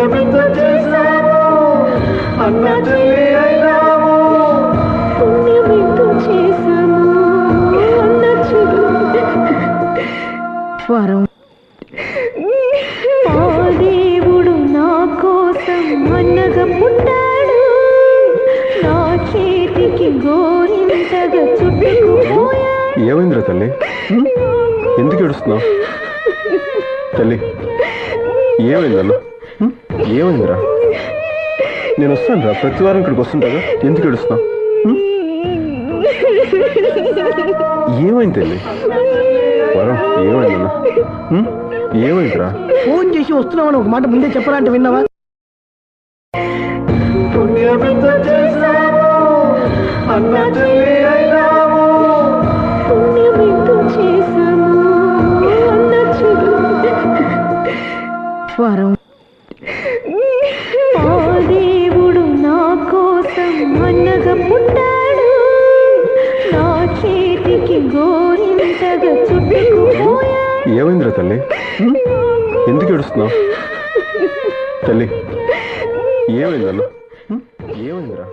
పుణ్యమిత చేశాము అన్న చెల్లి అయినాము పుణ్యమిత చేశాము అన్న చెల్లి వరం ఆ దేవుడు నా కోసం అన్నగా పుట్టాడు నా చేతికి గోరింతగా చుట్టుకుపోయాడు. ఏమైందిరా తల్లి? ఎందుకు ఏడుస్తున్నావు తల్లి? ఏమైందన్నా? ఏమైందిరా? నేను వస్తాను రా, ప్రతి వారం ఇక్కడికి వస్తుంటాగా. ఎందుకు ఏడుస్తున్నావు? ఏమైంది తల్లి? వరం ఏమైందన్నా? ఏమైందిరా? ఫోన్ చేసి వస్తున్నామని ఒక మాట ముందే చెప్పాలంటే విన్నావా? పుణ్యమిత చేశాము అన్న చెల్లి అయినాము పుణ్యమిత చేశాము అన్న చెల్లి వరం ఆ దేవుడు నా కోసం అన్నగా పుట్టాడు నా చేతికి గోరింతగా చుట్టుకుపోయాడు. ఏమైందిరా తల్లి? ఎందుకు ఏడుస్తున్నావు తల్లి? ఏమైందన్నా? ఏమైందిరా?